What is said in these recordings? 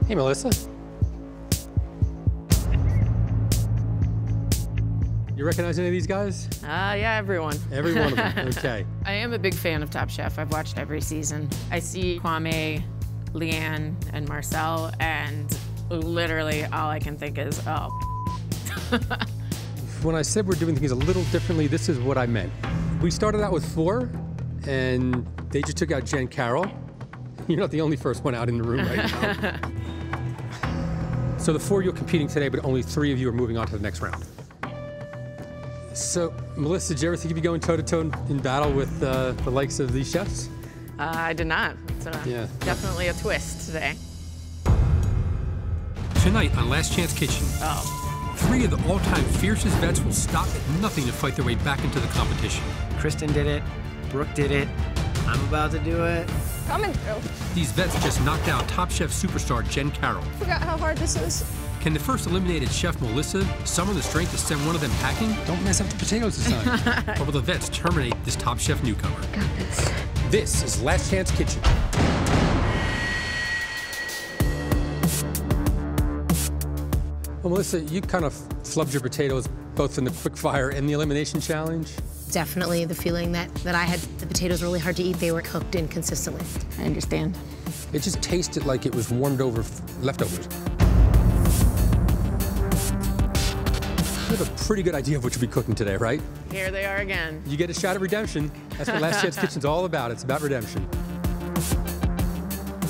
Hey, Melissa. You recognize any of these guys? Yeah, everyone. Every one of them, okay. I am a big fan of Top Chef. I've watched every season. I see Kwame, Leanne, and Marcel, and literally all I can think is, oh. When I said we're doing things a little differently, this is what I meant. We started out with 4, and they just took out Jen Carroll. You're not the only first one out in the room right now. So the 4 of you are competing today, but only 3 of you are moving on to the next round. So, Melissa, did you ever think you'd be going toe-to-toe in battle with the likes of these chefs? I did not. It's definitely a twist today. Tonight on Last Chance Kitchen, 3 of the all-time fiercest vets will stop at nothing to fight their way back into the competition. Kristen did it, Brooke did it, I'm about to do it. Coming through. These vets just knocked out Top Chef superstar Jen Carroll. Forgot how hard this is. Can the first eliminated chef, Melissa, summon the strength to send one of them packing? Don't mess up the potatoes this time. Or will the vets terminate this Top Chef newcomer? Got this. This is Last Chance Kitchen. Well, Melissa, you kind of flubbed your potatoes both in the quickfire and the elimination challenge. Definitely the feeling that I had. The potatoes were really hard to eat. They were cooked inconsistently. I understand. It just tasted like it was warmed over leftovers. You have a pretty good idea of what you'll be cooking today, right? Here they are again. You get a shot at redemption. That's what Last Chance Kitchen's all about. It's about redemption.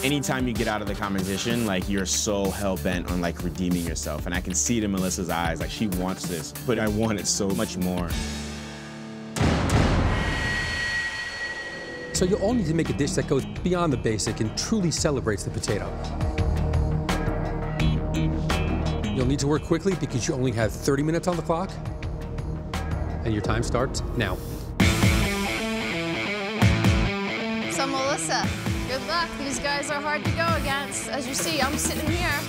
Anytime you get out of the competition, like, you're so hell-bent on, like, redeeming yourself. And I can see it in Melissa's eyes, like, she wants this, but I want it so much more. So you all need to make a dish that goes beyond the basic and truly celebrates the potato. You'll need to work quickly because you only have 30 minutes on the clock, and your time starts now. So, Melissa, good luck. These guys are hard to go against. As you see, I'm sitting here.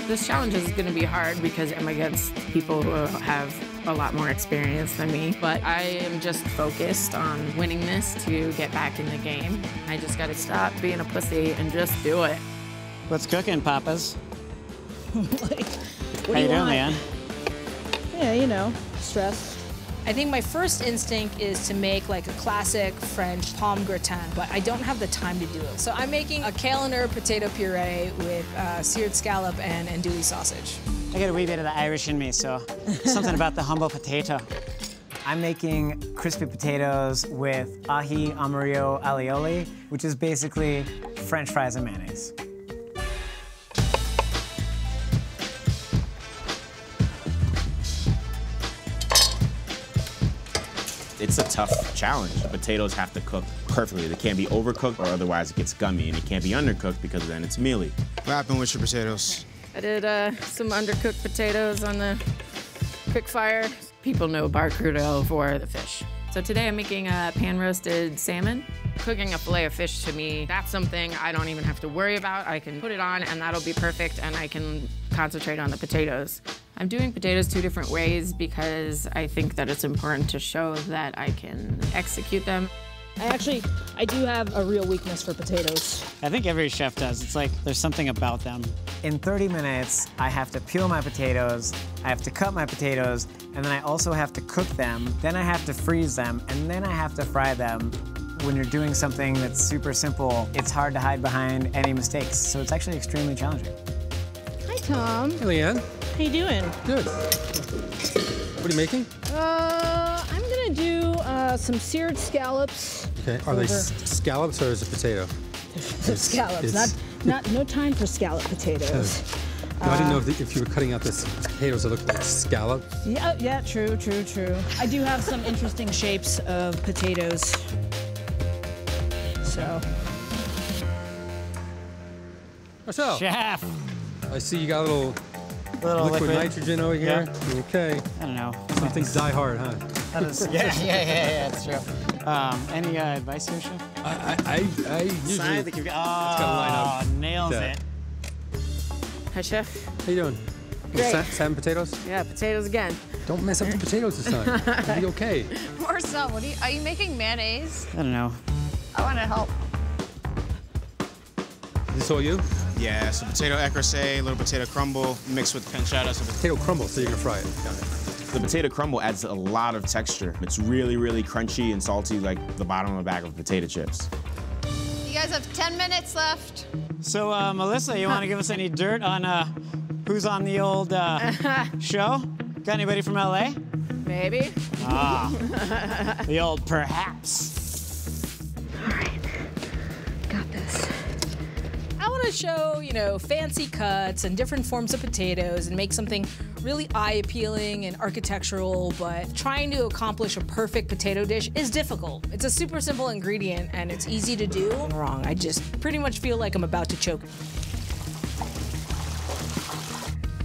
This challenge is going to be hard because I'm against people who have a lot more experience than me. But I am just focused on winning this to get back in the game. I just got to stop being a pussy and just do it. What's cooking, Papas? What How you doing, man? Yeah, you know, stress. I think my first instinct is to make like a classic French pomme gratin, but I don't have the time to do it. So I'm making a kale and herb potato puree with seared scallop and andouille sausage. I got a wee bit of the Irish in me, so something about the humble potato. I'm making crispy potatoes with ahi amarillo alioli, which is basically French fries and mayonnaise. It's a tough challenge. The potatoes have to cook perfectly. They can't be overcooked or otherwise it gets gummy, and it can't be undercooked because then it's mealy. What happened with your potatoes? I did some undercooked potatoes on the quickfire. People know bar crudo for the fish. So today I'm making a pan-roasted salmon. Cooking a fillet of fish, to me, that's something I don't even have to worry about. I can put it on and that'll be perfect, and I can concentrate on the potatoes. I'm doing potatoes 2 different ways because I think that it's important to show that I can execute them. I do have a real weakness for potatoes. I think every chef does. It's like there's something about them. In 30 minutes, I have to peel my potatoes, I have to cut my potatoes, and then I also have to cook them, then I have to freeze them, and then I have to fry them. When you're doing something that's super simple, it's hard to hide behind any mistakes, so it's actually extremely challenging. Hi, Tom. Hey, Leanne. How you doing? Good. What are you making? I'm gonna do some seared scallops. Okay. Are they scallops or is it potato? Scallops. No time for scallop potatoes. No, I didn't know if you were cutting out the potatoes that looked like scallops. Yeah, true. I do have some interesting shapes of potatoes. So. Marcel. Chef! I see you got a little liquid nitrogen over here. Yeah. Okay. I don't know. Some things die hard, huh? That is, yeah, it's true. Any advice here, Chef? I usually... It's gotta line up. Nails it. Hi, Chef. How you doing? Great. Salmon potatoes? Yeah, potatoes again. Don't mess up the potatoes this time. It'll be okay. Marcel, are you making mayonnaise? I don't know. I want to help. Is this all you? Yeah, so potato écrasé, a little potato crumble mixed with pancetta. So Potato crumble, so you're gonna fry it. Got it. The potato crumble adds a lot of texture. It's really, really crunchy and salty, like the bottom of a bag of potato chips. You guys have 10 minutes left. So, Melissa, you want to give us any dirt on who's on the old show? Got anybody from LA? Maybe. Ah, the old perhaps. All right, got this. I want to show, you know, fancy cuts and different forms of potatoes and make something really eye-appealing and architectural, but trying to accomplish a perfect potato dish is difficult. It's a super simple ingredient and it's easy to do. Wrong, I just pretty much feel like I'm about to choke.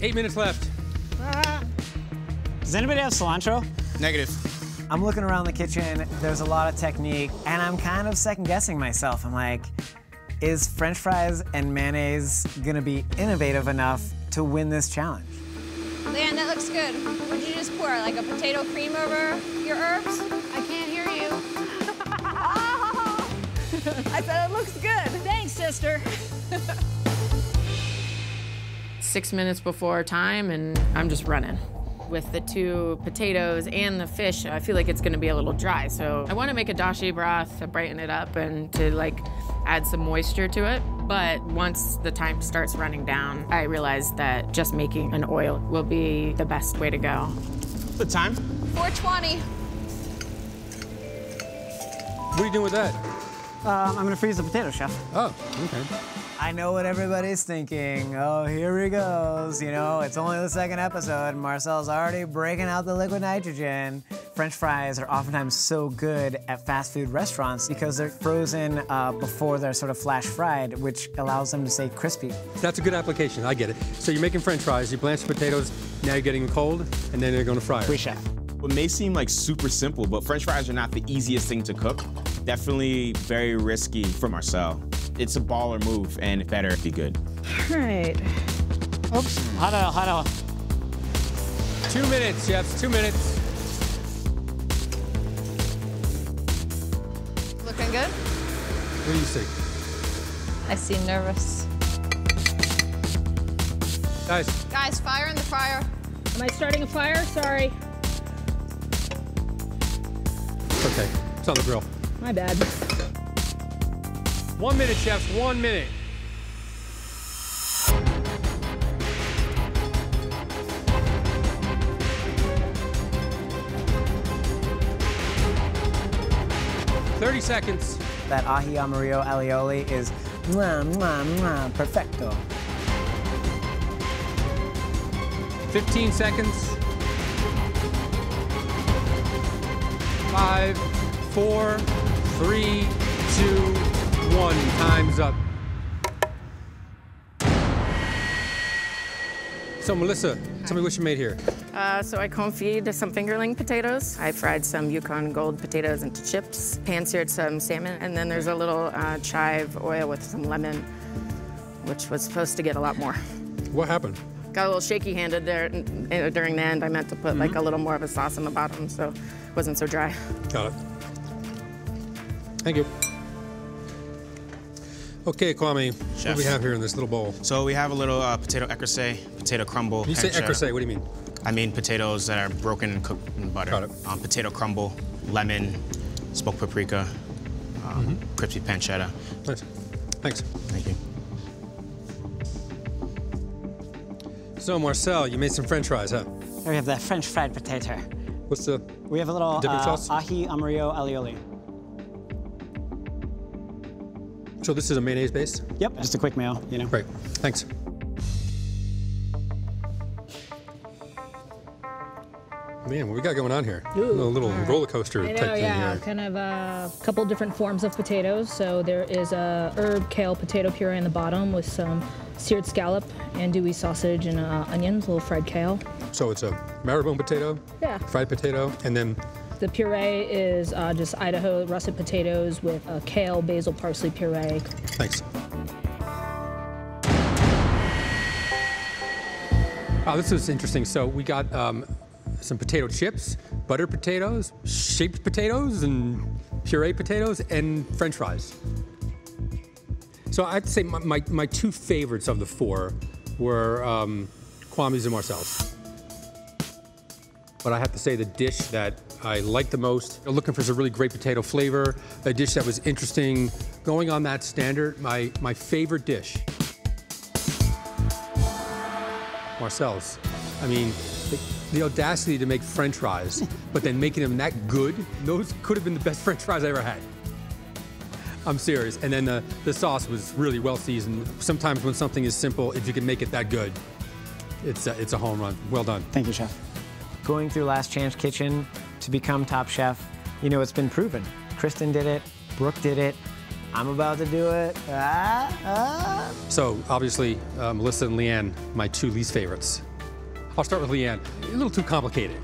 8 minutes left. Does anybody have cilantro? negative. I'm looking around the kitchen, there's a lot of technique, and I'm kind of second-guessing myself. I'm like, is French fries and mayonnaise gonna be innovative enough to win this challenge? Leanne, that looks good. What did you just pour? Like a potato cream over your herbs? I can't hear you. I said it looks good. Thanks, sister. 6 minutes before time, and I'm just running. With the 2 potatoes and the fish, I feel like it's gonna be a little dry. So I wanna make a dashi broth to brighten it up and to like add some moisture to it. But once the time starts running down, I realized that just making an oil will be the best way to go. The time? 4:20. What are you doing with that? I'm gonna freeze the potato, chef. Oh, okay. I know what everybody's thinking. Oh, here he goes. You know, it's only the 2nd episode. Marcel's already breaking out the liquid nitrogen. French fries are oftentimes so good at fast food restaurants because they're frozen before they're sort of flash fried, which allows them to stay crispy. That's a good application, I get it. So you're making French fries, you blanch the potatoes, now you're getting them cold, and then they're gonna fry it. Oui, chef. It may seem like super simple, but French fries are not the easiest thing to cook. Definitely very risky for Marcel. It's a baller move, and it better be good. All right. Oops, hot 2 minutes, chefs, 2 minutes. Looking good? What do you see? I see nervous. Guys, Fire in the fryer. Am I starting a fire? Sorry. okay, it's on the grill. My bad. 1 minute, chefs, 1 minute. "30 seconds. That ahi amarillo alioli is mwah, mwah, mwah, perfecto. 15 seconds. 5, 4, 3, 2, 1. Time's up. So Melissa, tell me what you made here. So I confit some fingerling potatoes. I fried some Yukon Gold potatoes into chips, pan-seared some salmon, and then there's a little chive oil with some lemon, which was supposed to get a lot more. What happened? Got a little shaky-handed there during the end. I meant to put like a little more of a sauce on the bottom, so it wasn't so dry. Got it. Thank you. Okay, Kwame, what Chef. do we have here in this little bowl? So we have a little potato écrasé, potato crumble. You say pancetta. écrasé, what do you mean? I mean potatoes that are broken and cooked in butter. Got it. Potato crumble, lemon, smoked paprika, crispy pancetta. Nice. Thanks. Thank you. So Marcel, you made some French fries, huh? Here we have the French fried potato. What's the... We have a little Dipping sauce? ahi amarillo alioli. So this is a mayonnaise base? Yep, just a quick meal, you know. Great, thanks. Man, what we got going on here? Ooh, a little roller coaster I type know, thing yeah, here. kind of a couple different forms of potatoes. So there is a herb kale potato puree in the bottom with some seared scallop, andouille sausage, and onions, a little fried kale. So it's a marrowbone potato, Yeah. fried potato, and then The puree is just Idaho russet potatoes with kale, basil, parsley puree. thanks. Oh, this is interesting. So we got some potato chips, butter potatoes, shaped potatoes, and puree potatoes, and French fries. So I'd say my two favorites of the four were Kwame's and Marcel's. But I have to say the dish that I liked the most, looking for some really great potato flavor, a dish that was interesting, going on that standard, my favorite dish, Marcel's. I mean, the audacity to make French fries, but then making them that good, those could have been the best French fries I ever had. I'm serious. And then the sauce was really well seasoned. Sometimes when something is simple, if you can make it that good, it's a home run. Well done. Thank you, Chef. Going through Last Chance Kitchen to become top chef, you know, it's been proven. Kristen did it, Brooke did it, I'm about to do it. So obviously, Melissa and Leanne, my two least favorites. I'll start with Leanne. A little too complicated.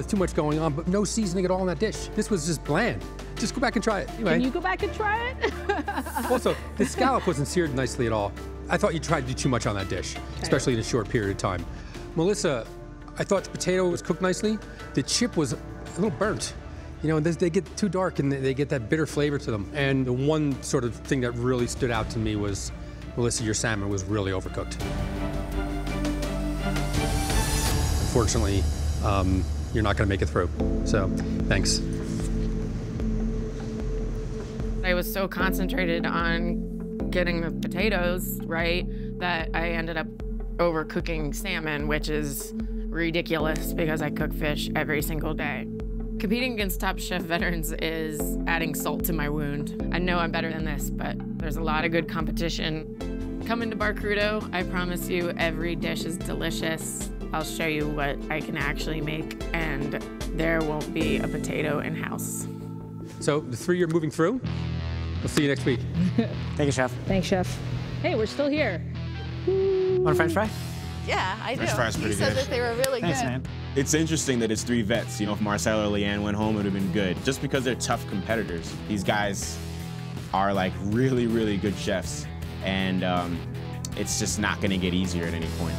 Too much going on, but no seasoning at all in that dish. This was just bland. Just go back and try it. Anyway. Can you go back and try it? Also, the scallop wasn't seared nicely at all. I thought you tried to do too much on that dish, especially in a short period of time. Melissa, I thought the potato was cooked nicely. The chip was a little burnt. You know, they get too dark and they get that bitter flavor to them. And the one sort of thing that really stood out to me was, Melissa, your salmon was really overcooked. Unfortunately, you're not gonna make it through. So, thanks. I was so concentrated on getting the potatoes right that I ended up overcooking salmon, which is ridiculous because I cook fish every single day. Competing against top chef veterans is adding salt to my wound. I know I'm better than this, but there's a lot of good competition. Come into Bar Crudo, I promise you every dish is delicious. I'll show you what I can actually make, and there won't be a potato in-house. So the three you're moving through, we'll see you next week. Thank you, Chef. Thanks, Chef. Hey, we're still here. Want a French fry? Yeah, I do. French fries pretty You said good. that they were really Thanks, good. man. It's interesting that it's three vets. You know, if Marcel or Leanne went home, it would have been good. Just because they're tough competitors. These guys are like really, really good chefs. And it's just not gonna get easier at any point.